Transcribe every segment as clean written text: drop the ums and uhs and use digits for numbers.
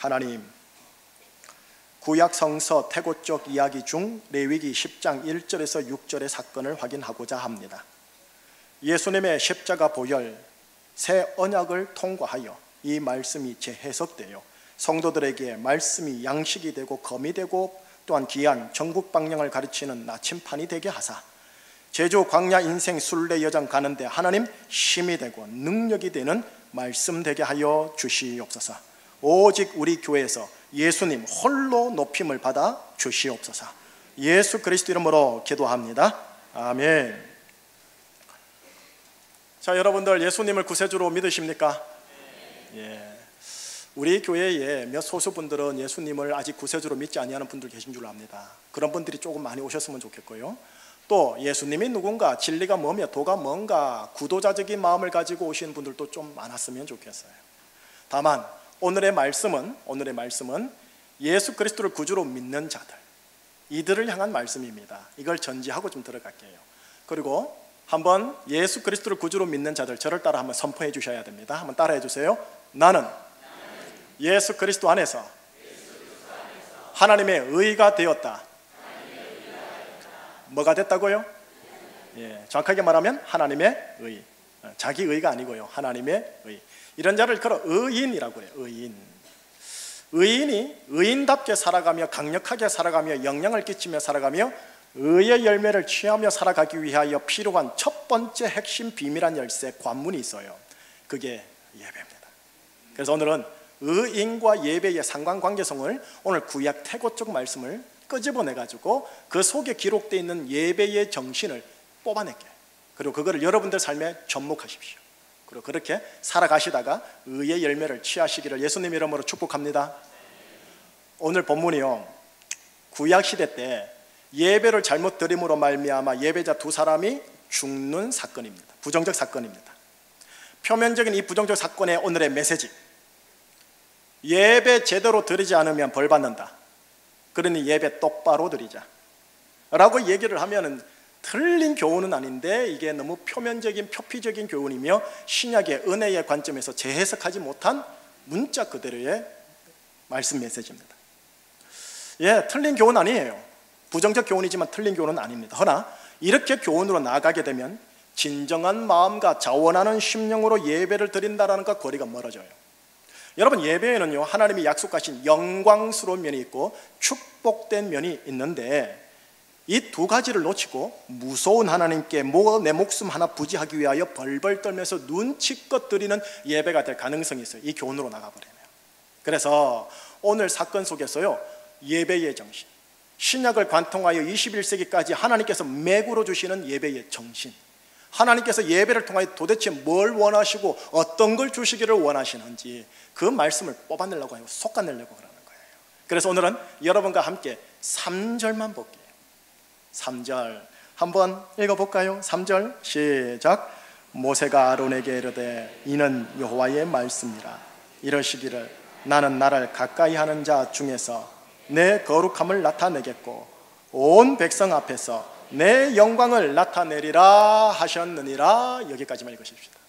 하나님, 구약 성서 태고 쪽 이야기 중 레위기 10장 1절에서 6절의 사건을 확인하고자 합니다. 예수님의 십자가 보혈, 새 언약을 통과하여 이 말씀이 재해석되어 성도들에게 말씀이 양식이 되고 검이 되고 또한 귀한 전국 방향을 가르치는 나침판이 되게 하사 제주 광야 인생 순례 여정 가는데 하나님 힘이 되고 능력이 되는 말씀 되게 하여 주시옵소서. 오직 우리 교회에서 예수님 홀로 높임을 받아 주시옵소서. 예수 그리스도 이름으로 기도합니다. 아멘. 자, 여러분들 예수님을 구세주로 믿으십니까? 예. 우리 교회에 몇 소수 분들은 예수님을 아직 구세주로 믿지 아니하는 분들 계신 줄 압니다. 그런 분들이 조금 많이 오셨으면 좋겠고요. 또 예수님이 누군가, 진리가 뭐며 도가 뭔가 구도자적인 마음을 가지고 오시는 분들도 좀 많았으면 좋겠어요. 다만 오늘의 말씀은 예수 그리스도를 구주로 믿는 자들, 이들을 향한 말씀입니다. 이걸 전제하고 좀 들어갈게요. 그리고 한번 예수 그리스도를 구주로 믿는 자들, 저를 따라 한번 선포해 주셔야 됩니다. 한번 따라해 주세요. 나는 예수 그리스도 안에서 하나님의 의가 되었다. 뭐가 됐다고요? 예, 정확하게 말하면 하나님의 의. 자기 의가 아니고요, 하나님의 의. 이런 자를 걸어 의인이라고 해요. 의인이 의인답게 살아가며 강력하게 살아가며 영향을 끼치며 살아가며 의의 열매를 취하며 살아가기 위하여 필요한 첫 번째 핵심 비밀한 열쇠, 관문이 있어요. 그게 예배입니다. 그래서 오늘은 의인과 예배의 상관관계성을 오늘 구약 태고 쪽 말씀을 끄집어내가지고 그 속에 기록되어 있는 예배의 정신을 뽑아낼게요. 그리고 그거를 여러분들 삶에 접목하십시오. 그리고 그렇게 살아가시다가 의의 열매를 취하시기를 예수님 이름으로 축복합니다. 오늘 본문이요, 구약시대 때 예배를 잘못 드림으로 말미암아 예배자 두 사람이 죽는 사건입니다. 부정적 사건입니다. 표면적인 이 부정적 사건의 오늘의 메시지, 예배 제대로 드리지 않으면 벌 받는다. 그러니 예배 똑바로 드리자 라고 얘기를 하면은 틀린 교훈은 아닌데 이게 너무 표면적인 표피적인 교훈이며 신약의 은혜의 관점에서 재해석하지 못한 문자 그대로의 말씀 메시지입니다. 예, 틀린 교훈 아니에요. 부정적 교훈이지만 틀린 교훈은 아닙니다. 허나 이렇게 교훈으로 나아가게 되면 진정한 마음과 자원하는 심령으로 예배를 드린다는 것과 거리가 멀어져요. 여러분, 예배에는요, 하나님이 약속하신 영광스러운 면이 있고 축복된 면이 있는데 이 두 가지를 놓치고 무서운 하나님께 내 목숨 하나 부지하기 위하여 벌벌 떨면서 눈치껏 드리는 예배가 될 가능성이 있어요. 이 교훈으로 나가버리네요. 그래서 오늘 사건 속에서요, 예배의 정신, 신약을 관통하여 21세기까지 하나님께서 매구로 주시는 예배의 정신, 하나님께서 예배를 통하여 도대체 뭘 원하시고 어떤 걸 주시기를 원하시는지 그 말씀을 뽑아내려고 하고 솎아내려고 그러는 거예요. 그래서 오늘은 여러분과 함께 3절만 볼게요. 3절 한번 읽어볼까요? 3절 시작. 모세가 아론에게 이르되 이는 여호와의 말씀이라. 이러시기를 나는 나를 가까이 하는 자 중에서 내 거룩함을 나타내겠고 온 백성 앞에서 내 영광을 나타내리라 하셨느니라. 여기까지만 읽으십시다.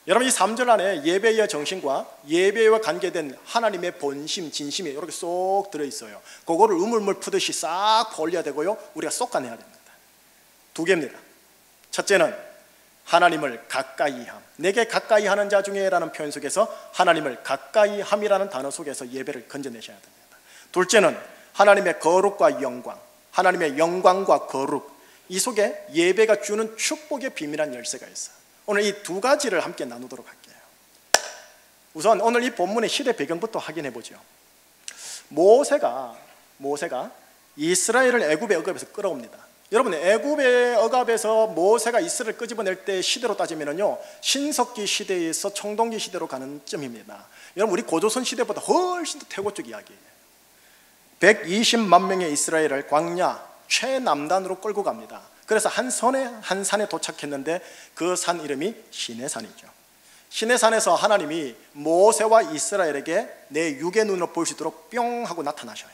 여러분, 이 3절 안에 예배의 정신과 예배와 관계된 하나님의 본심, 진심이 이렇게 쏙 들어있어요. 그거를 우물물 푸듯이 싹 벌려야 되고요, 우리가 쏙가내야 됩니다. 두 개입니다. 첫째는 하나님을 가까이 함, 내게 가까이 하는 자 중에 라는 표현 속에서 하나님을 가까이 함이라는 단어 속에서 예배를 건져내셔야 됩니다. 둘째는 하나님의 거룩과 영광, 하나님의 영광과 거룩, 이 속에 예배가 주는 축복의 비밀한 열쇠가 있어요. 오늘 이 두 가지를 함께 나누도록 할게요. 우선 오늘 이 본문의 시대 배경부터 확인해 보죠. 모세가 이스라엘을 애굽의 억압에서 끌어옵니다. 여러분, 애굽의 억압에서 모세가 이스라엘을 끄집어낼 때 시대로 따지면요, 신석기 시대에서 청동기 시대로 가는 점입니다. 여러분, 우리 고조선 시대보다 훨씬 더 태고 쪽 이야기예요. 120만 명의 이스라엘을 광야 최남단으로 끌고 갑니다. 그래서 한 산에 도착했는데 그 산 이름이 시내산이죠. 시내산에서 하나님이 모세와 이스라엘에게 내 육의 눈으로 볼 수 있도록 뿅 하고 나타나셔요.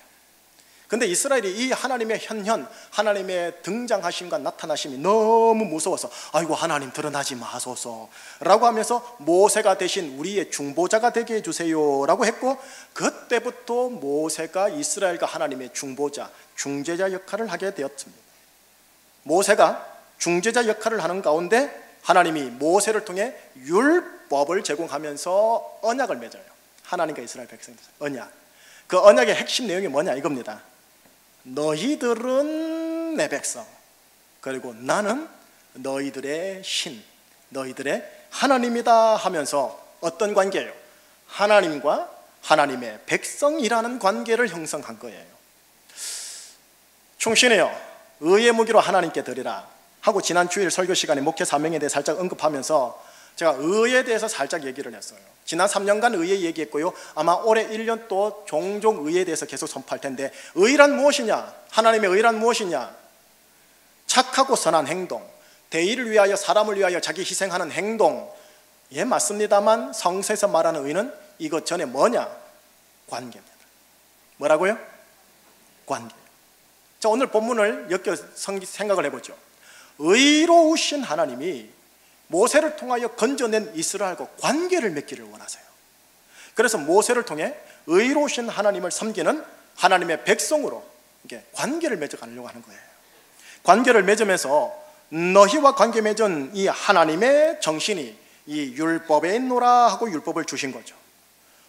근데 이스라엘이 이 하나님의 현현, 하나님의 등장하심과 나타나심이 너무 무서워서 아이고 하나님 드러나지 마소서 라고 하면서 모세가 대신 우리의 중보자가 되게 해주세요 라고 했고, 그때부터 모세가 이스라엘과 하나님의 중보자, 중재자 역할을 하게 되었습니다. 모세가 중재자 역할을 하는 가운데 하나님이 모세를 통해 율법을 제공하면서 언약을 맺어요. 하나님과 이스라엘 백성들 언약. 그 언약의 핵심 내용이 뭐냐 이겁니다. 너희들은 내 백성, 그리고 나는 너희들의 신, 너희들의 하나님이다 하면서 어떤 관계예요? 하나님과 하나님의 백성이라는 관계를 형성한 거예요. 충신이여 의의 무기로 하나님께 드리라 하고 지난 주일 설교 시간에 목회 사명에 대해 살짝 언급하면서 제가 의에 대해서 살짝 얘기를 했어요. 지난 3년간 의에 얘기했고요, 아마 올해 1년 또 종종 의에 대해서 계속 선포할 텐데, 의란 무엇이냐? 하나님의 의란 무엇이냐? 착하고 선한 행동, 대의를 위하여 사람을 위하여 자기 희생하는 행동, 예 맞습니다만 성서에서 말하는 의는 이것 전에 뭐냐? 관계입니다. 뭐라고요? 관계. 자, 오늘 본문을 엮여 생각을 해보죠. 의로우신 하나님이 모세를 통하여 건져낸 이스라엘과 관계를 맺기를 원하세요. 그래서 모세를 통해 의로우신 하나님을 섬기는 하나님의 백성으로 이게 관계를 맺어가려고 하는 거예요. 관계를 맺으면서 너희와 관계 맺은 이 하나님의 정신이 이 율법에 있노라 하고 율법을 주신 거죠.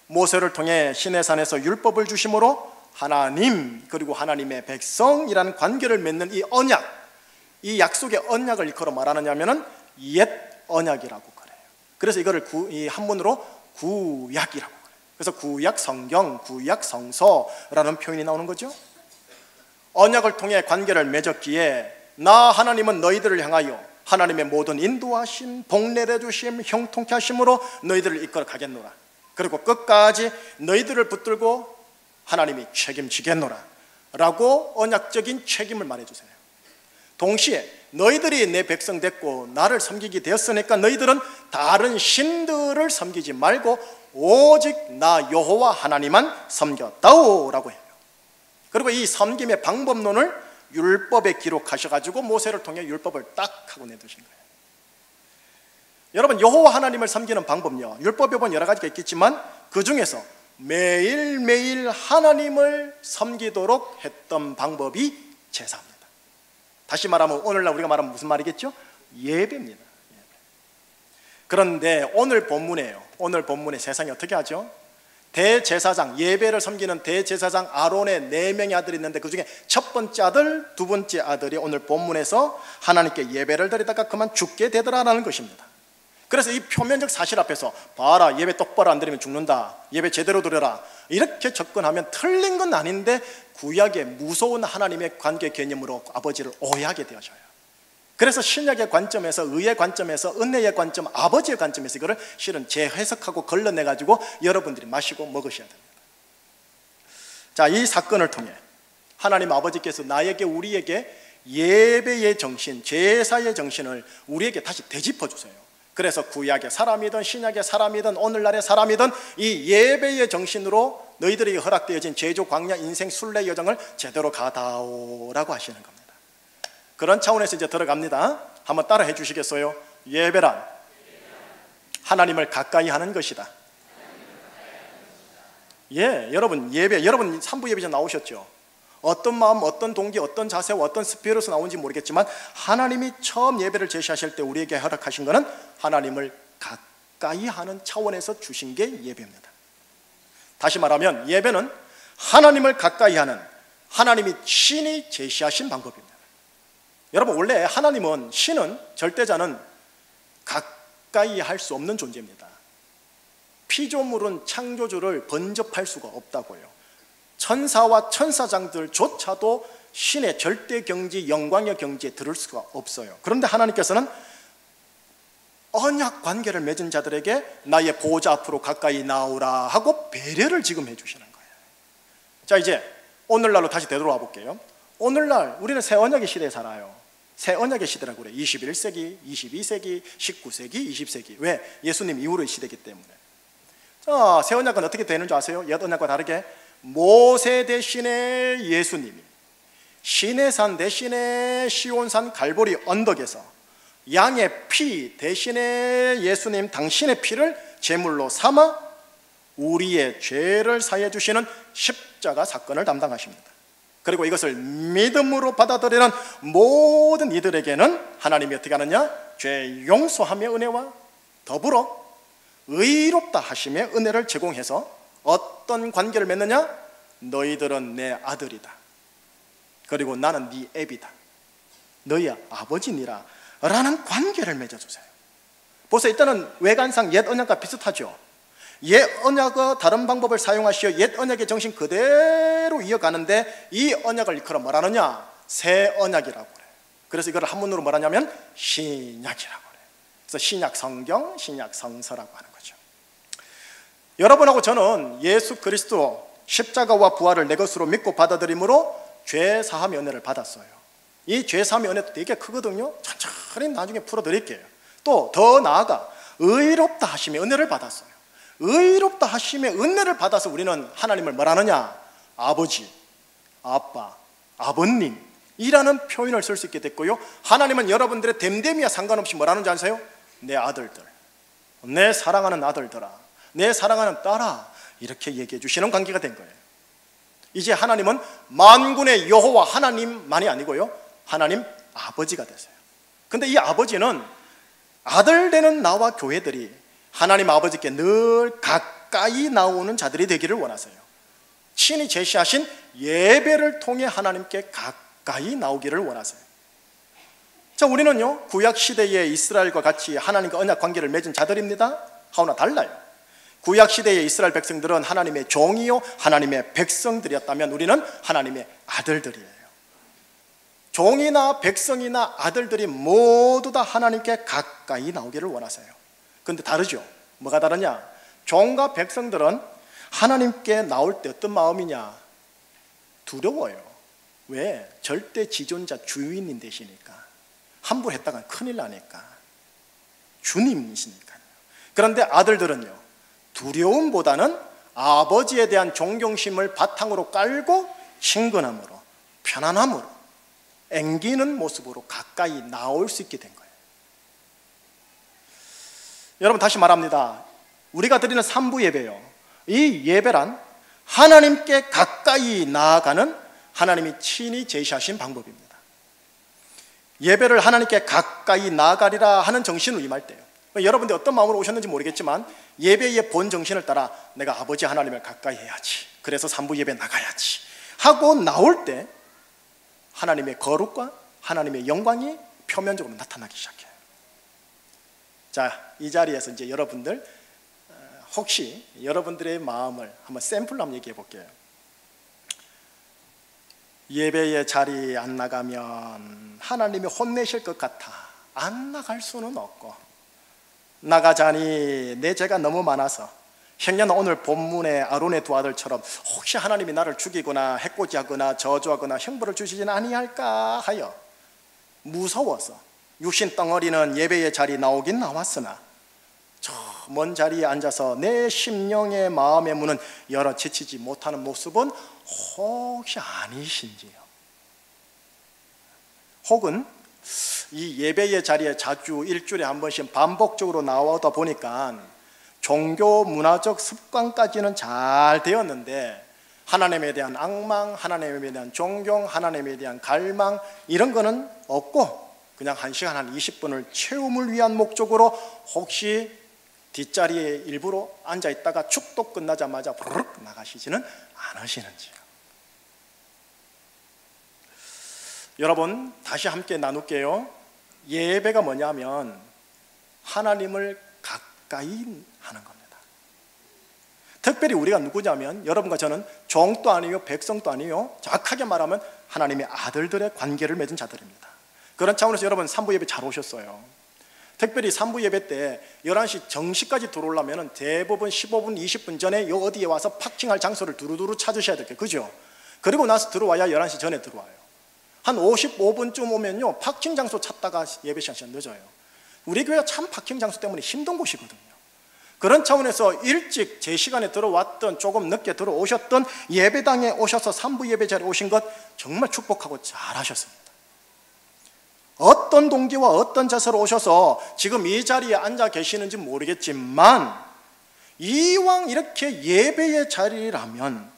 모세를 통해 시내산에서 율법을 주심으로 하나님 그리고 하나님의 백성이라는 관계를 맺는 이 언약, 이 약속의 언약을 일컬어 말하느냐면은 옛 언약이라고 그래요. 그래서 이거를 이 한문으로 구약이라고 그래요. 그래서 구약 성경, 구약 성서라는 표현이 나오는 거죠. 언약을 통해 관계를 맺었기에 나 하나님은 너희들을 향하여 하나님의 모든 인도하심, 복내려 주심, 형통케 하심으로 너희들을 이끌어 가겠노라. 그리고 끝까지 너희들을 붙들고 하나님이 책임지겠노라 라고 언약적인 책임을 말해주세요. 동시에 너희들이 내 백성 됐고 나를 섬기게 되었으니까 너희들은 다른 신들을 섬기지 말고 오직 나 여호와 하나님만 섬겼다오 라고 해요. 그리고 이 섬김의 방법론을 율법에 기록하셔가지고 모세를 통해 율법을 딱 하고 내두신 거예요. 여러분, 여호와 하나님을 섬기는 방법요, 율법에 보면 여러 가지가 있겠지만 그 중에서 매일매일 하나님을 섬기도록 했던 방법이 제사입니다. 다시 말하면 오늘날 우리가 말하면 무슨 말이겠죠? 예배입니다. 예배. 그런데 오늘 본문에요, 오늘 본문에 세상이 어떻게 하죠? 대제사장, 예배를 섬기는 대제사장 아론의 4명의 아들이 있는데 그 중에 첫 번째 아들, 두 번째 아들이 오늘 본문에서 하나님께 예배를 드리다가 그만 죽게 되더라라는 것입니다. 그래서 이 표면적 사실 앞에서 봐라, 예배 똑바로 안 드리면 죽는다, 예배 제대로 드려라, 이렇게 접근하면 틀린 건 아닌데 구약의 무서운 하나님의 관계 개념으로 아버지를 오해하게 되어져요. 그래서 신약의 관점에서, 의의 관점에서, 은혜의 관점, 아버지의 관점에서 이거를 실은 재해석하고 걸러내가지고 여러분들이 마시고 먹으셔야 됩니다. 자, 이 사건을 통해 하나님 아버지께서 나에게, 우리에게 예배의 정신, 제사의 정신을 우리에게 다시 되짚어 주세요. 그래서 구약의 사람이든 신약의 사람이든 오늘날의 사람이든 이 예배의 정신으로 너희들에게 허락되어진 제주 광야 인생 순례 여정을 제대로 가다오라고 하시는 겁니다. 그런 차원에서 이제 들어갑니다. 한번 따라 해주시겠어요? 예배란 하나님을 가까이 하는 것이다. 예, 여러분 예배, 여러분 3부 예배전 나오셨죠? 어떤 마음, 어떤 동기, 어떤 자세와 어떤 스피릿으로 나온지 모르겠지만 하나님이 처음 예배를 제시하실 때 우리에게 허락하신 것은 하나님을 가까이 하는 차원에서 주신 게 예배입니다. 다시 말하면 예배는 하나님을 가까이 하는, 하나님이 신이 제시하신 방법입니다. 여러분, 원래 하나님은, 신은, 절대자는 가까이 할 수 없는 존재입니다. 피조물은 창조주를 번접할 수가 없다고요. 천사와 천사장들조차도 신의 절대 경지, 영광의 경지에 들을 수가 없어요. 그런데 하나님께서는 언약 관계를 맺은 자들에게 나의 보호자 앞으로 가까이 나오라 하고 배려를 지금 해주시는 거예요. 자, 이제 오늘날로 다시 되돌아와 볼게요. 오늘날 우리는 새 언약의 시대에 살아요. 새 언약의 시대라고 그래요. 21세기, 22세기, 19세기, 20세기. 왜? 예수님 이후의 시대이기 때문에. 자, 새 언약은 어떻게 되는 줄 아세요? 옛 언약과 다르게 모세 대신에 예수님이 시내산 대신에 시온산 갈보리 언덕에서 양의 피 대신에 예수님 당신의 피를 제물로 삼아 우리의 죄를 사해 주시는 십자가 사건을 담당하십니다. 그리고 이것을 믿음으로 받아들이는 모든 이들에게는 하나님이 어떻게 하느냐? 죄 용서함의 은혜와 더불어 의롭다 하심의 은혜를 제공해서 어떤 관계를 맺느냐? 너희들은 내 아들이다. 그리고 나는 네 애비다. 너희 아버지니라 라는 관계를 맺어주세요. 보세요. 일단은 외관상 옛 언약과 비슷하죠. 옛 언약의 다른 방법을 사용하시어 옛 언약의 정신 그대로 이어가는데 이 언약을 일컬어 뭐라느냐? 새 언약이라고 그래요. 그래서 이걸 한문으로 뭐라냐면 신약이라고 그래요. 그래서 신약 성경, 신약 성서라고 하는 거죠. 여러분하고 저는 예수 그리스도 십자가와 부활을 내 것으로 믿고 받아들임으로 죄 사함의 은혜를 받았어요. 이 죄 사함의 은혜도 되게 크거든요. 천천히 나중에 풀어드릴게요. 또 더 나아가 의롭다 하심의 은혜를 받았어요. 의롭다 하심의 은혜를 받아서 우리는 하나님을 뭐라느냐? 아버지, 아빠, 아버님이라는 표현을 쓸 수 있게 됐고요. 하나님은 여러분들의 됨됨이와 상관없이 뭐라는지 아세요? 내 아들들, 내 사랑하는 아들들아, 내 사랑하는 딸아, 이렇게 얘기해 주시는 관계가 된 거예요. 이제 하나님은 만군의 여호와 하나님만이 아니고요, 하나님 아버지가 되세요. 근데 이 아버지는 아들 되는 나와 교회들이 하나님 아버지께 늘 가까이 나오는 자들이 되기를 원하세요. 친히 제시하신 예배를 통해 하나님께 가까이 나오기를 원하세요. 자, 우리는요 구약 시대의 이스라엘과 같이 하나님과 언약 관계를 맺은 자들입니다. 하오나 달라요. 구약 시대의 이스라엘 백성들은 하나님의 종이요 하나님의 백성들이었다면 우리는 하나님의 아들들이에요. 종이나 백성이나 아들들이 모두 다 하나님께 가까이 나오기를 원하세요. 근데 다르죠. 뭐가 다르냐? 종과 백성들은 하나님께 나올 때 어떤 마음이냐? 두려워요. 왜? 절대 지존자 주인인 되시니까. 함부로 했다가 큰일 나니까. 주님이시니까요. 그런데 아들들은요, 두려움보다는 아버지에 대한 존경심을 바탕으로 깔고 친근함으로, 편안함으로, 앵기는 모습으로 가까이 나올 수 있게 된 거예요. 여러분, 다시 말합니다. 우리가 드리는 삼부 예배요, 이 예배란 하나님께 가까이 나아가는 하나님이 친히 제시하신 방법입니다. 예배를 하나님께 가까이 나아가리라 하는 정신으로 임할 때요, 여러분들 어떤 마음으로 오셨는지 모르겠지만 예배의 본 정신을 따라 내가 아버지 하나님을 가까이 해야지, 그래서 삼부 예배 나가야지 하고 나올 때 하나님의 거룩과 하나님의 영광이 표면적으로 나타나기 시작해요. 자, 이 자리에서 이제 여러분들 혹시 여러분들의 마음을 한번 샘플로 한번 얘기해 볼게요. 예배의 자리에 안 나가면 하나님이 혼내실 것 같아. 안 나갈 수는 없고, 나가자니 내 죄가 너무 많아서 형제는 오늘 본문의 아론의 두 아들처럼 혹시 하나님이 나를 죽이거나 해코지하거나 저주하거나 형벌을 주시지는 아니할까 하여 무서워서 육신 덩어리는 예배의 자리에 나오긴 나왔으나 저 먼 자리에 앉아서 내 심령의 마음의 문은 열어 제치지 못하는 모습은 혹시 아니신지요? 혹은 이 예배의 자리에 자주 일주일에 한 번씩 반복적으로 나오다 보니까 종교 문화적 습관까지는 잘 되었는데 하나님에 대한 악망, 하나님에 대한 존경, 하나님에 대한 갈망 이런 거는 없고 그냥 1시간 한 20분을 채움을 위한 목적으로 혹시 뒷자리에 일부러 앉아있다가 축도 끝나자마자 부르륵 나가시지는 않으시는지요? 여러분, 다시 함께 나눌게요. 예배가 뭐냐면 하나님을 가까이 하는 겁니다. 특별히 우리가 누구냐면 여러분과 저는 종도 아니요 백성도 아니요, 정확하게 말하면 하나님의 아들들의 관계를 맺은 자들입니다. 그런 차원에서 여러분 삼부 예배 잘 오셨어요. 특별히 삼부 예배 때 11시 정시까지 들어오려면 대부분 15분, 20분 전에 요 어디에 와서 파킹할 장소를 두루두루 찾으셔야 될게요. 그죠? 그리고 나서 들어와야 11시 전에 들어와요. 한 55분쯤 오면요, 파킹 장소 찾다가 예배 시간 늦어요. 우리 교회가 참 파킹 장소 때문에 힘든 곳이거든요. 그런 차원에서 일찍 제 시간에 들어왔던 조금 늦게 들어오셨던 예배당에 오셔서 3부 예배 자리에 오신 것 정말 축복하고 잘하셨습니다. 어떤 동기와 어떤 자세로 오셔서 지금 이 자리에 앉아 계시는지 모르겠지만 이왕 이렇게 예배의 자리라면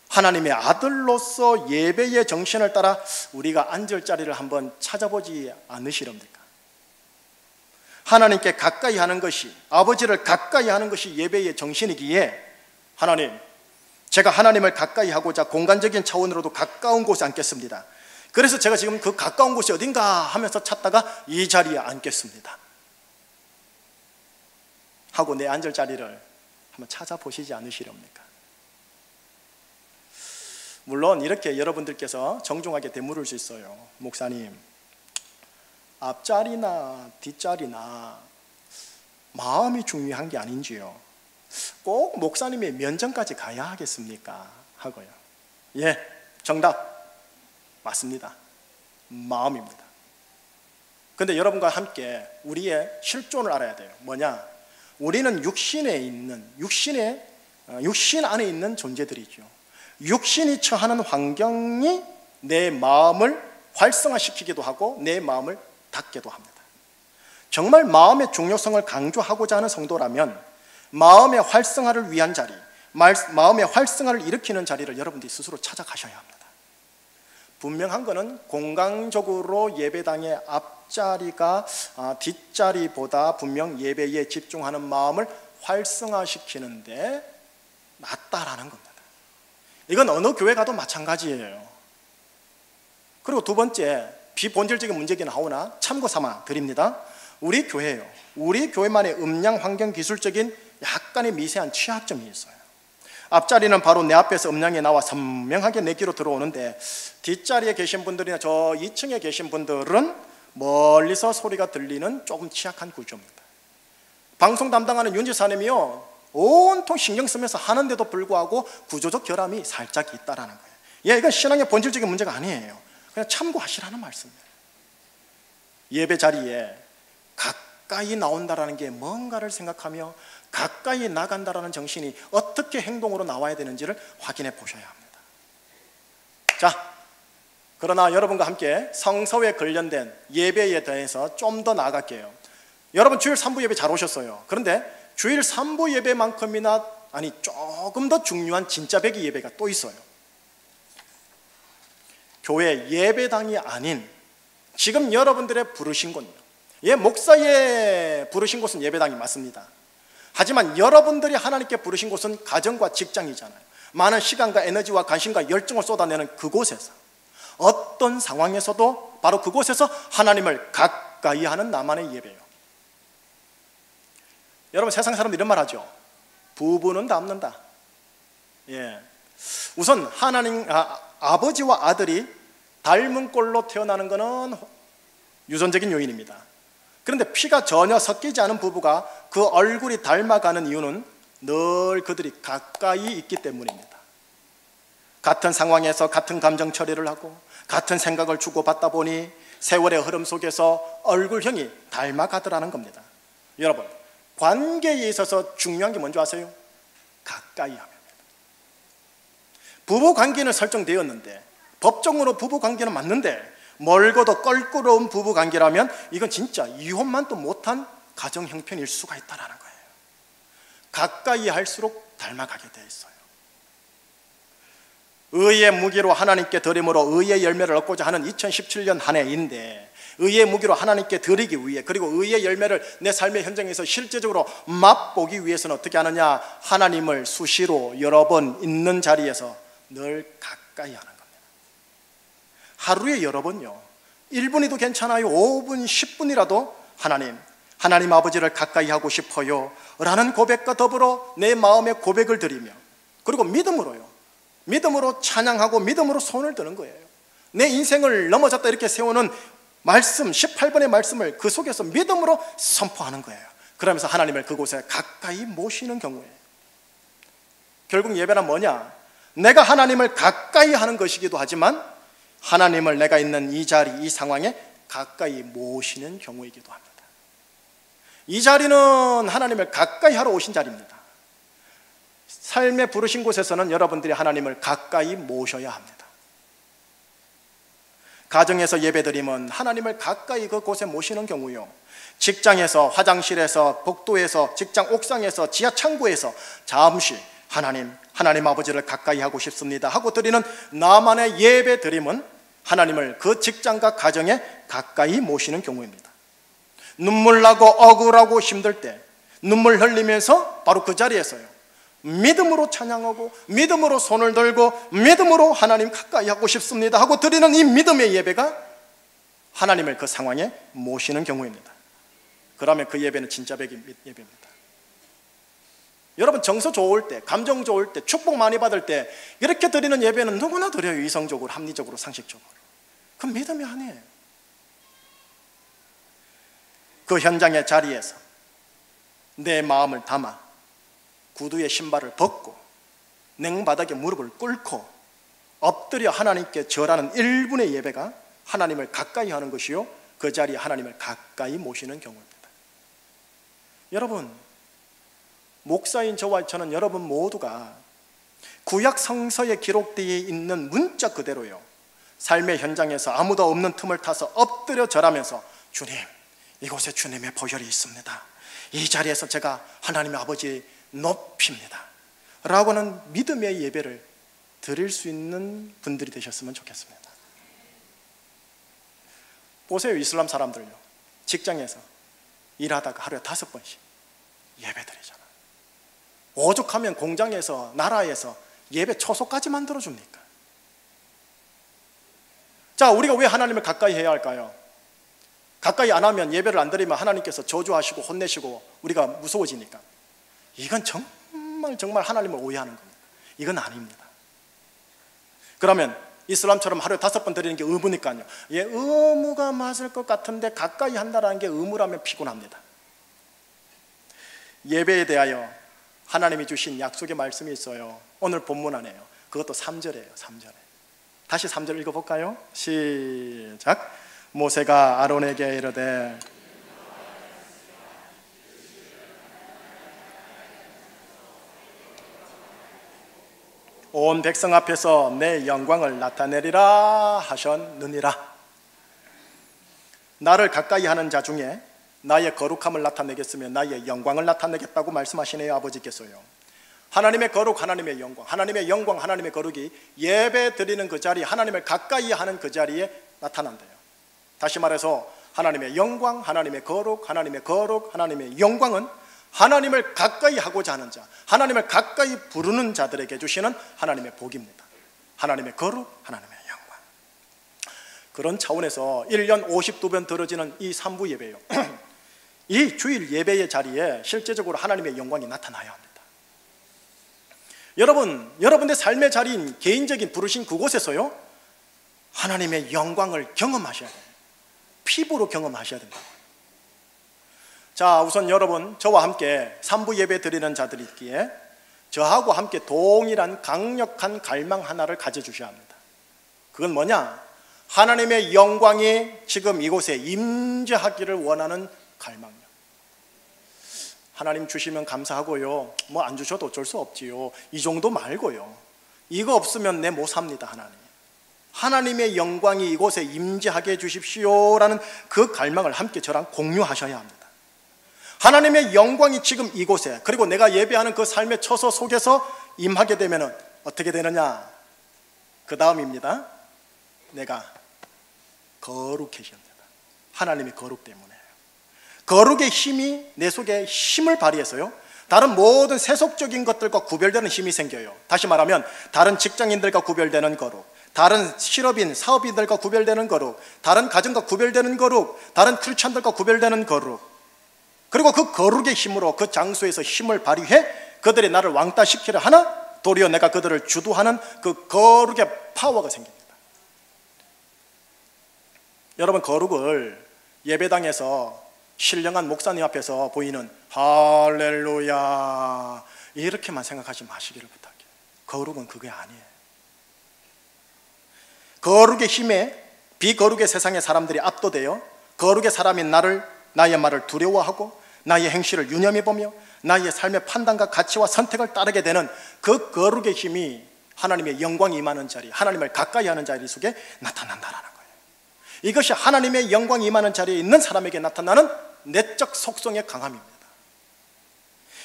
하나님의 아들로서 예배의 정신을 따라 우리가 앉을 자리를 한번 찾아보지 않으시렵니까? 하나님께 가까이 하는 것이, 아버지를 가까이 하는 것이 예배의 정신이기에 하나님, 제가 하나님을 가까이 하고자 공간적인 차원으로도 가까운 곳에 앉겠습니다. 그래서 제가 지금 그 가까운 곳이 어딘가 하면서 찾다가 이 자리에 앉겠습니다 하고 내 앉을 자리를 한번 찾아보시지 않으시렵니까? 물론 이렇게 여러분들께서 정중하게 되물을 수 있어요. 목사님, 앞자리나 뒷자리나 마음이 중요한 게 아닌지요? 꼭 목사님의 면전까지 가야 하겠습니까? 하고요. 예, 정답 맞습니다. 마음입니다. 그런데 여러분과 함께 우리의 실존을 알아야 돼요. 뭐냐? 우리는 육신 안에 있는 존재들이죠. 육신이 처하는 환경이 내 마음을 활성화시키기도 하고 내 마음을 닫기도 합니다. 정말 마음의 중요성을 강조하고자 하는 성도라면 마음의 활성화를 위한 자리, 마음의 활성화를 일으키는 자리를 여러분들이 스스로 찾아가셔야 합니다. 분명한 것은 공간적으로 예배당의 앞자리가 뒷자리보다 분명 예배에 집중하는 마음을 활성화시키는데 낫다라는 겁니다. 이건 어느 교회 가도 마찬가지예요. 그리고 두 번째, 비본질적인 문제긴 하오나 참고 삼아 드립니다. 우리 교회요. 우리 교회만의 음량 환경 기술적인 약간의 미세한 취약점이 있어요. 앞자리는 바로 내 앞에서 음량이 나와 선명하게 내 귀로 들어오는데 뒷자리에 계신 분들이나 저 2층에 계신 분들은 멀리서 소리가 들리는 조금 취약한 구조입니다. 방송 담당하는 윤지사님이요, 온통 신경 쓰면서 하는데도 불구하고 구조적 결함이 살짝 있다라는 거예요. 예, 이건 신앙의 본질적인 문제가 아니에요. 그냥 참고하시라는 말씀이에요. 예배 자리에 가까이 나온다라는 게 뭔가를 생각하며 가까이 나간다라는 정신이 어떻게 행동으로 나와야 되는지를 확인해 보셔야 합니다. 자, 그러나 여러분과 함께 성서에 관련된 예배에 대해서 좀 더 나아갈게요. 여러분 주일 3부 예배 잘 오셨어요. 그런데 주일 3부 예배만큼이나 조금 더 중요한 진짜 배기 예배가 또 있어요. 교회 예배당이 아닌 지금 여러분들의 부르신 곳요. 예, 목사의 부르신 곳은 예배당이 맞습니다. 하지만 여러분들이 하나님께 부르신 곳은 가정과 직장이잖아요. 많은 시간과 에너지와 관심과 열정을 쏟아내는 그곳에서 어떤 상황에서도 바로 그곳에서 하나님을 가까이 하는 나만의 예배예요. 여러분, 세상 사람들 이런 말 하죠. 부부는 닮는다. 예. 우선 하나님, 아버지와 아들이 닮은 꼴로 태어나는 것은 유전적인 요인입니다. 그런데 피가 전혀 섞이지 않은 부부가 그 얼굴이 닮아가는 이유는 늘 그들이 가까이 있기 때문입니다. 같은 상황에서 같은 감정 처리를 하고 같은 생각을 주고받다 보니 세월의 흐름 속에서 얼굴형이 닮아가더라는 겁니다. 여러분, 관계에 있어서 중요한 게 뭔지 아세요? 가까이 합니다. 부부관계는 설정되었는데 법적으로 부부관계는 맞는데 멀고도 껄끄러운 부부관계라면 이건 진짜 이혼만도 못한 가정 형편일 수가 있다는 거예요. 가까이 할수록 닮아가게 돼 있어요. 의의 무기로 하나님께 드림으로 의의 열매를 얻고자 하는 2017년 한 해인데 의의 무기로 하나님께 드리기 위해 그리고 의의 열매를 내 삶의 현장에서 실제적으로 맛보기 위해서는 어떻게 하느냐? 하나님을 수시로 여러 번 있는 자리에서 늘 가까이 하는 겁니다. 하루에 여러 번요. 1분이도 괜찮아요. 5분, 10분이라도 하나님 아버지를 가까이 하고 싶어요 라는 고백과 더불어 내 마음의 고백을 드리며 그리고 믿음으로 찬양하고 믿음으로 손을 드는 거예요. 내 인생을 넘어졌다 이렇게 세우는 말씀, 18번의 말씀을 그 속에서 믿음으로 선포하는 거예요. 그러면서 하나님을 그곳에 가까이 모시는 경우에 결국 예배란 뭐냐? 내가 하나님을 가까이 하는 것이기도 하지만 하나님을 내가 있는 이 자리, 이 상황에 가까이 모시는 경우이기도 합니다. 이 자리는 하나님을 가까이 하러 오신 자리입니다. 삶에 부르신 곳에서는 여러분들이 하나님을 가까이 모셔야 합니다. 가정에서 예배드리면 하나님을 가까이 그곳에 모시는 경우요, 직장에서, 화장실에서, 복도에서, 직장 옥상에서, 지하 창고에서 잠시 하나님 아버지를 가까이 하고 싶습니다 하고 드리는 나만의 예배 드림은 하나님을 그 직장과 가정에 가까이 모시는 경우입니다. 눈물 나고 억울하고 힘들 때 눈물 흘리면서 바로 그 자리에서요, 믿음으로 찬양하고 믿음으로 손을 들고 믿음으로 하나님 가까이 하고 싶습니다 하고 드리는 이 믿음의 예배가 하나님을 그 상황에 모시는 경우입니다. 그러면 그 예배는 진짜 예배입니다. 여러분, 정서 좋을 때, 감정 좋을 때, 축복 많이 받을 때 이렇게 드리는 예배는 누구나 드려요. 이성적으로, 합리적으로, 상식적으로. 그건 믿음이 아니에요. 그 현장의 자리에서 내 마음을 담아 구두에 신발을 벗고 냉바닥에 무릎을 꿇고 엎드려 하나님께 절하는 1분의 예배가 하나님을 가까이 하는 것이요, 그 자리에 하나님을 가까이 모시는 경우입니다. 여러분, 목사인 저와 저는 여러분 모두가 구약 성서에 기록되어 있는 문자 그대로요, 삶의 현장에서 아무도 없는 틈을 타서 엎드려 절하면서 주님, 이곳에 주님의 보혈이 있습니다. 이 자리에서 제가 하나님의 아버지 높입니다 라고는 믿음의 예배를 드릴 수 있는 분들이 되셨으면 좋겠습니다. 보세요, 이슬람 사람들요, 직장에서 일하다가 하루에 5번씩 예배 드리잖아요. 오죽하면 공장에서, 나라에서 예배 초소까지 만들어줍니까? 자, 우리가 왜 하나님을 가까이 해야 할까요? 가까이 안 하면, 예배를 안 드리면 하나님께서 저주하시고 혼내시고 우리가 무서워지니까. 이건 정말 하나님을 오해하는 겁니다. 이건 아닙니다. 그러면 이슬람처럼 하루에 5번 드리는 게 의무니까요, 의무가 맞을 것 같은데 가까이 한다는 게 의무라면 피곤합니다. 예배에 대하여 하나님이 주신 약속의 말씀이 있어요. 오늘 본문 안에요. 그것도 3절이에요. 3절에. 다시 3절 읽어볼까요? 시작. 모세가 아론에게 이르되 온 백성 앞에서 내 영광을 나타내리라 하셨느니라. 나를 가까이 하는 자 중에 나의 거룩함을 나타내겠으며 나의 영광을 나타내겠다고 말씀하시네요, 아버지께서요. 하나님의 거룩, 하나님의 영광, 하나님의 영광, 하나님의 거룩이 예배 드리는 그 자리, 하나님을 가까이 하는 그 자리에 나타난대요. 다시 말해서 하나님의 영광, 하나님의 거룩, 하나님의 거룩, 하나님의 영광은 하나님을 가까이 하고자 하는 자, 하나님을 가까이 부르는 자들에게 주시는 하나님의 복입니다. 하나님의 거룩, 하나님의 영광. 그런 차원에서 1년 52번 들어지는 이 3부 예배요, 이 주일 예배의 자리에 실제적으로 하나님의 영광이 나타나야 합니다. 여러분의 삶의 자리인 개인적인 부르신 그곳에서요, 하나님의 영광을 경험하셔야 돼요. 피부로 경험하셔야 된다. 자, 우선 여러분, 저와 함께 3부 예배 드리는 자들이 있기에 저하고 함께 동일한 강력한 갈망 하나를 가져주셔야 합니다. 그건 뭐냐? 하나님의 영광이 지금 이곳에 임재하기를 원하는 갈망이요. 하나님 주시면 감사하고요, 뭐 안 주셔도 어쩔 수 없지요, 이 정도 말고요, 이거 없으면 내 못 삽니다. 하나님의 영광이 이곳에 임재하게 해주십시오라는 그 갈망을 함께 저랑 공유하셔야 합니다. 하나님의 영광이 지금 이곳에, 그리고 내가 예배하는 그 삶의 처소 속에서 임하게 되면 어떻게 되느냐? 그 다음입니다. 내가 거룩해집니다. 하나님의 거룩 때문에. 거룩의 힘이 내 속에 힘을 발휘해서요, 다른 모든 세속적인 것들과 구별되는 힘이 생겨요. 다시 말하면 다른 직장인들과 구별되는 거룩, 다른 실업인, 사업인들과 구별되는 거룩, 다른 가정과 구별되는 거룩, 다른 크리스찬들과 구별되는 거룩, 그리고 그 거룩의 힘으로 그 장소에서 힘을 발휘해 그들이 나를 왕따시키려 하나, 도리어 내가 그들을 주도하는 그 거룩의 파워가 생깁니다. 여러분, 거룩을 예배당에서 신령한 목사님 앞에서 보이는 할렐루야 이렇게만 생각하지 마시기를 부탁해요. 거룩은 그게 아니에요. 거룩의 힘에 비거룩의 세상의 사람들이 압도되어 거룩의 사람인 나의 말을 두려워하고 나의 행실을 유념해 보며 나의 삶의 판단과 가치와 선택을 따르게 되는 그 거룩의 힘이 하나님의 영광이 임하는 자리, 하나님을 가까이 하는 자리 속에 나타난다라는 거예요. 이것이 하나님의 영광이 임하는 자리에 있는 사람에게 나타나는 내적 속성의 강함입니다.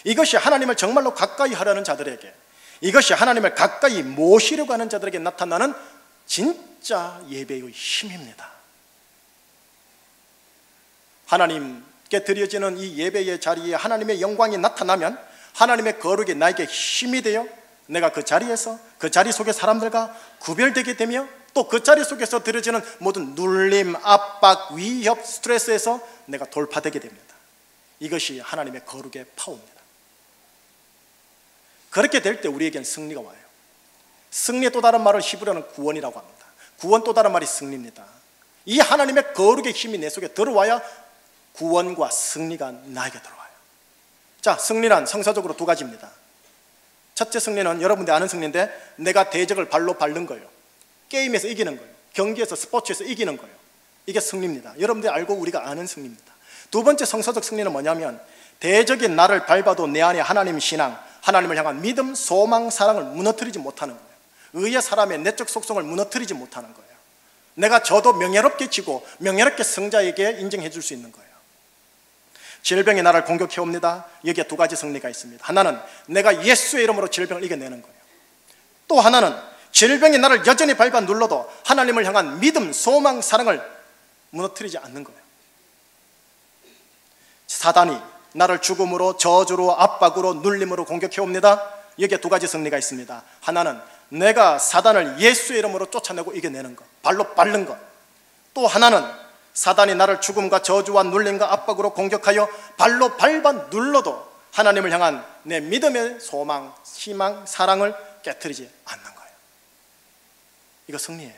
이것이 하나님을 정말로 가까이 하려는 자들에게, 이것이 하나님을 가까이 모시려고 하는 자들에게 나타나는 진짜 예배의 힘입니다. 하나님께 드려지는 이 예배의 자리에 하나님의 영광이 나타나면 하나님의 거룩이 나에게 힘이 되어 내가 그 자리에서, 그 자리 속의 사람들과 구별되게 되며 또 그 자리 속에서 드려지는 모든 눌림, 압박, 위협, 스트레스에서 내가 돌파되게 됩니다. 이것이 하나님의 거룩의 파워입니다. 그렇게 될 때 우리에겐 승리가 와요. 승리의 또 다른 말을 히브리어는 구원이라고 합니다. 구원 또 다른 말이 승리입니다. 이 하나님의 거룩의 힘이 내 속에 들어와야 구원과 승리가 나에게 들어와요. 자, 승리란 성서적으로 두 가지입니다. 첫째 승리는 여러분들이 아는 승리인데, 내가 대적을 발로 밟는 거예요. 게임에서 이기는 거예요. 경기에서, 스포츠에서 이기는 거예요. 이게 승리입니다. 여러분들이 알고 우리가 아는 승리입니다. 두 번째 성서적 승리는 뭐냐면, 대적이 나를 밟아도 내 안에 하나님 신앙, 하나님을 향한 믿음, 소망, 사랑을 무너뜨리지 못하는 거예요. 의의 사람의 내적 속성을 무너뜨리지 못하는 거예요. 내가 저도 명예롭게 지고 명예롭게 승자에게 인정해 줄 수 있는 거예요. 질병이 나를 공격해 옵니다. 여기에 두 가지 승리가 있습니다. 하나는 내가 예수의 이름으로 질병을 이겨내는 거예요. 또 하나는 질병이 나를 여전히 밟아 눌러도 하나님을 향한 믿음, 소망, 사랑을 무너뜨리지 않는 거예요. 사단이 나를 죽음으로, 저주로, 압박으로, 눌림으로 공격해 옵니다. 여기에 두 가지 승리가 있습니다. 하나는 내가 사단을 예수의 이름으로 쫓아내고 이겨내는 것, 발로 밟는 것. 또 하나는 사단이 나를 죽음과 저주와 눌림과 압박으로 공격하여 발로 밟아 눌러도 하나님을 향한 내 믿음의 소망, 희망, 사랑을 깨트리지 않는 거예요. 이거 승리예요.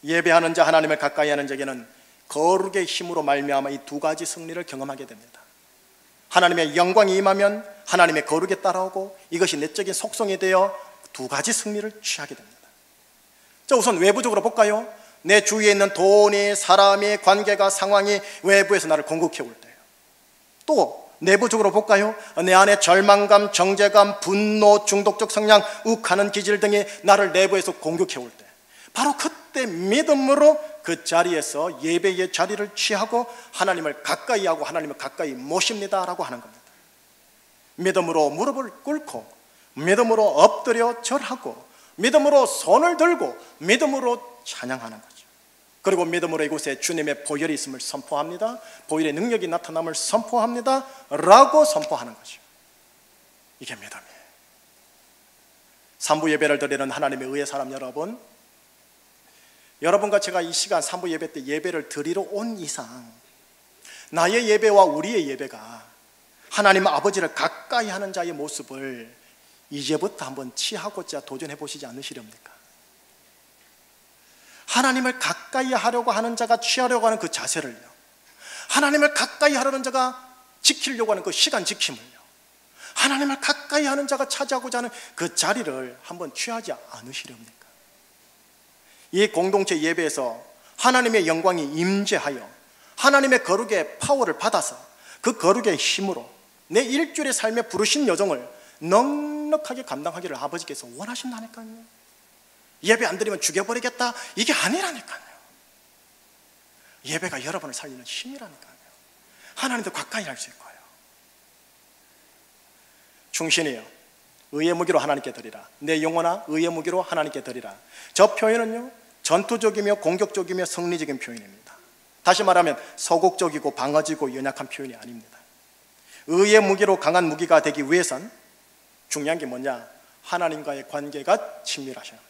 예배하는 자, 하나님을 가까이 하는 자에게는 거룩의 힘으로 말미암아 이 두 가지 승리를 경험하게 됩니다. 하나님의 영광이 임하면 하나님의 거룩에 따라오고, 이것이 내적인 속성이 되어 두 가지 승리를 취하게 됩니다. 자, 우선 외부적으로 볼까요? 내 주위에 있는 돈이, 사람이, 관계가, 상황이 외부에서 나를 공격해 올 때요. 또 내부적으로 볼까요? 내 안에 절망감, 정죄감, 분노, 중독적 성향, 욱하는 기질 등이 나를 내부에서 공격해 올 때, 바로 그때 믿음으로 그 자리에서 예배의 자리를 취하고 하나님을 가까이 하고 하나님을 가까이 모십니다 라고 하는 겁니다. 믿음으로 무릎을 꿇고, 믿음으로 엎드려 절하고, 믿음으로 손을 들고, 믿음으로 찬양하는 거죠. 그리고 믿음으로 이곳에 주님의 보혈이 있음을 선포합니다. 보혈의 능력이 나타남을 선포합니다 라고 선포하는 거죠. 이게 믿음이에요. 산부 예배를 드리는 하나님의 의의 사람 여러분, 여러분과 제가 이 시간 산부 예배 때 예배를 드리러 온 이상, 나의 예배와 우리의 예배가 하나님 아버지를 가까이 하는 자의 모습을 이제부터 한번 취하고자 도전해 보시지 않으시렵니까? 하나님을 가까이 하려고 하는 자가 취하려고 하는 그 자세를요, 하나님을 가까이 하려는 자가 지키려고 하는 그 시간 지킴을요, 하나님을 가까이 하는 자가 차지하고자 하는 그 자리를 한번 취하지 않으시렵니까? 이 공동체 예배에서 하나님의 영광이 임재하여 하나님의 거룩의 파워를 받아서 그 거룩의 힘으로 내 일주일의 삶에 부르신 여정을 넉넉하게 감당하기를 아버지께서 원하신다니까요. 예배 안 드리면 죽여버리겠다, 이게 아니라니까요. 예배가 여러분을 살리는 힘이라니까요. 하나님도 가까이 할 수 있고요. 충신이여, 의의 무기로 하나님께 드리라. 내 영혼아, 의의 무기로 하나님께 드리라. 저 표현은요, 전투적이며 공격적이며 승리적인 표현입니다. 다시 말하면 소극적이고 방어지고 연약한 표현이 아닙니다. 의의 무기로 강한 무기가 되기 위해선 중요한 게 뭐냐? 하나님과의 관계가 친밀하셔야 합니다.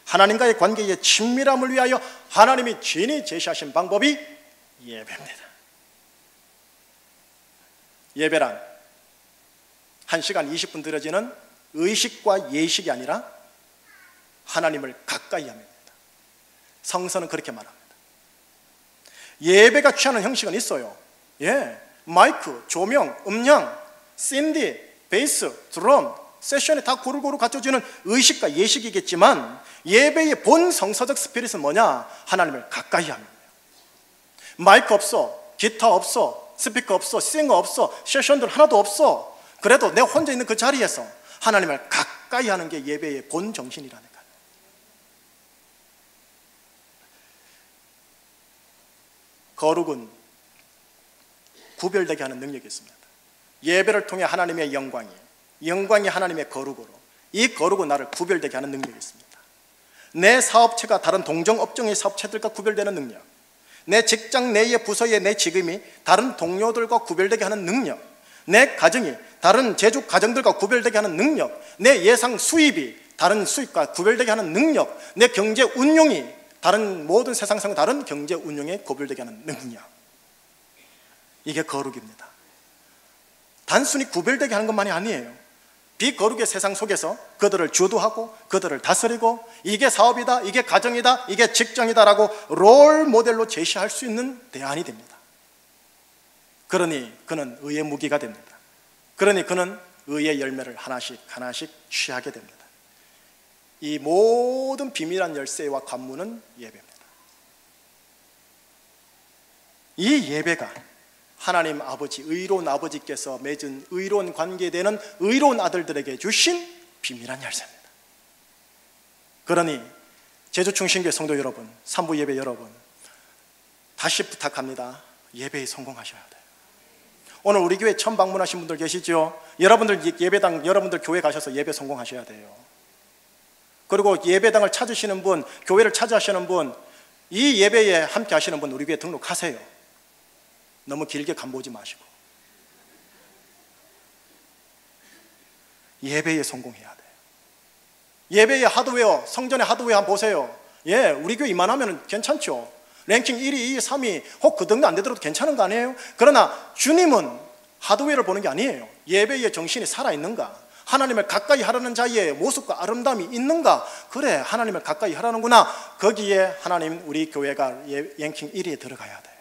하나님과의 관계의 친밀함을 위하여 하나님이 친히 제시하신 방법이 예배입니다. 예배란 1시간 20분 드려지는 의식과 예식이 아니라 하나님을 가까이 합니다. 성서는 그렇게 말합니다. 예배가 취하는 형식은 있어요. 마이크, 조명, 음량, 샌디, 베이스, 드럼, 세션이 다 고루고루 갖춰지는 의식과 예식이겠지만, 예배의 본 성서적 스피릿은 뭐냐? 하나님을 가까이 합니다. 마이크 없어, 기타 없어, 스피커 없어, 싱어 없어, 세션들 하나도 없어. 그래도 내 혼자 있는 그 자리에서 하나님을 가까이 하는 게 예배의 본 정신이라니까요. 거룩은 구별되게 하는 능력이 있습니다. 예배를 통해 하나님의 영광이 하나님의 거룩으로, 이 거룩은 나를 구별되게 하는 능력이 있습니다. 내 사업체가 다른 동종업종의 사업체들과 구별되는 능력, 내 직장 내의 부서의 내 직임이 다른 동료들과 구별되게 하는 능력, 내 가정이 다른 제주 가정들과 구별되게 하는 능력, 내 예상 수입이 다른 수입과 구별되게 하는 능력, 내 경제 운용이 다른 모든 세상상 다른 경제 운용에 구별되게 하는 능력, 이게 거룩입니다. 단순히 구별되게 하는 것만이 아니에요. 비거룩의 세상 속에서 그들을 주도하고 그들을 다스리고 이게 사업이다, 이게 가정이다, 이게 직장이다라고 롤 모델로 제시할 수 있는 대안이 됩니다. 그러니 그는 의의 무기가 됩니다. 그러니 그는 의의 열매를 하나씩 취하게 됩니다. 이 모든 비밀한 열쇠와 관문은 예배입니다. 이 예배가 하나님 아버지, 의로운 아버지께서 맺은 의로운 관계에 되는 의로운 아들들에게 주신 비밀한 열쇠입니다. 그러니 제주충신교회 성도 여러분, 산부 예배 여러분, 다시 부탁합니다. 예배에 성공하셔야 돼요. 오늘 우리 교회 처음 방문하신 분들 계시죠? 여러분들 예배당, 여러분들 교회 가셔서 예배 성공하셔야 돼요. 그리고 예배당을 찾으시는 분, 교회를 찾으시는 분, 이 예배에 함께 하시는 분 우리 교회 등록하세요. 너무 길게 간보지 마시고 예배에 성공해야 돼요. 예배의 하드웨어, 성전의 하드웨어 한번 보세요. 예, 우리 교회 이만하면 괜찮죠. 랭킹 1위, 2위, 3위 혹 그 정도 안 되더라도 괜찮은 거 아니에요? 그러나 주님은 하드웨어를 보는 게 아니에요. 예배의 정신이 살아있는가? 하나님을 가까이 하려는 자의 모습과 아름다움이 있는가? 그래, 하나님을 가까이 하라는구나. 거기에 하나님 우리 교회가 랭킹 1위에 들어가야 돼요.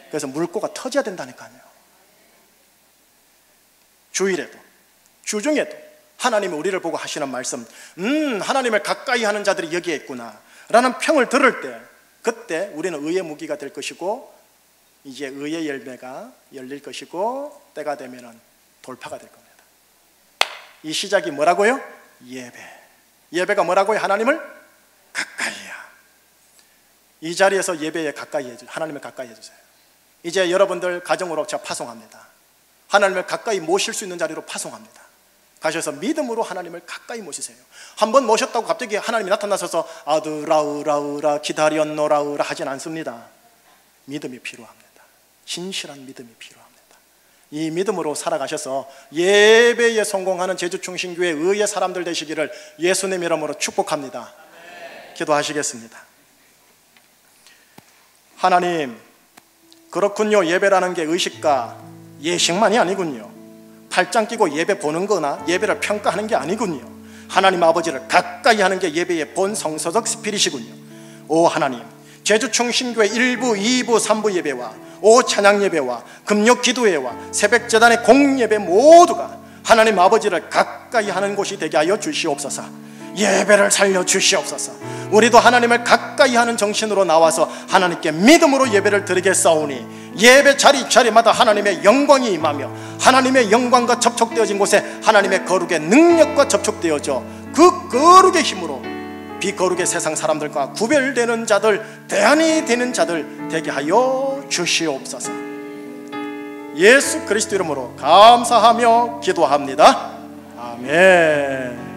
그래서 물꼬가 터져야 된다니까요. 주일에도 주중에도 하나님이 우리를 보고 하시는 말씀, 하나님을 가까이 하는 자들이 여기에 있구나 라는 평을 들을 때, 그때 우리는 의의 무기가 될 것이고 이제 의의 열매가 열릴 것이고 때가 되면 돌파가 될 겁니다. 이 시작이 뭐라고요? 예배. 예배가 뭐라고요? 하나님을 가까이야. 이 자리에서 예배에 가까이 해주세요. 하나님을 가까이 해주세요. 이제 여러분들 가정으로 제가 파송합니다. 하나님을 가까이 모실 수 있는 자리로 파송합니다. 가셔서 믿음으로 하나님을 가까이 모시세요. 한번 모셨다고 갑자기 하나님이 나타나셔서 아드라우라우라 기다렸노라우라 하진 않습니다. 믿음이 필요합니다. 진실한 믿음이 필요합니다. 이 믿음으로 살아가셔서 예배에 성공하는 제주충신교회 의의 사람들 되시기를 예수님 이름으로 축복합니다. 기도하시겠습니다. 하나님, 그렇군요. 예배라는 게 의식과 예식만이 아니군요. 팔짱 끼고 예배 보는 거나 예배를 평가하는 게 아니군요. 하나님 아버지를 가까이 하는 게 예배의 본 성서적 스피릿이군요. 오 하나님, 제주충신교회 1부, 2부, 3부 예배와 오 찬양 예배와 금요 기도회와 새벽 제단의 공예배 모두가 하나님 아버지를 가까이 하는 곳이 되게 하여 주시옵소서. 예배를 살려 주시옵소서. 우리도 하나님을 가까이 하는 정신으로 나와서 하나님께 믿음으로 예배를 드리겠사오니 예배 자리마다 하나님의 영광이 임하며 하나님의 영광과 접촉되어진 곳에 하나님의 거룩의 능력과 접촉되어져 그 거룩의 힘으로 비거룩의 세상 사람들과 구별되는 자들, 대안이 되는 자들 되게 하여 주시옵소서. 예수 그리스도 이름으로 감사하며 기도합니다. 아멘.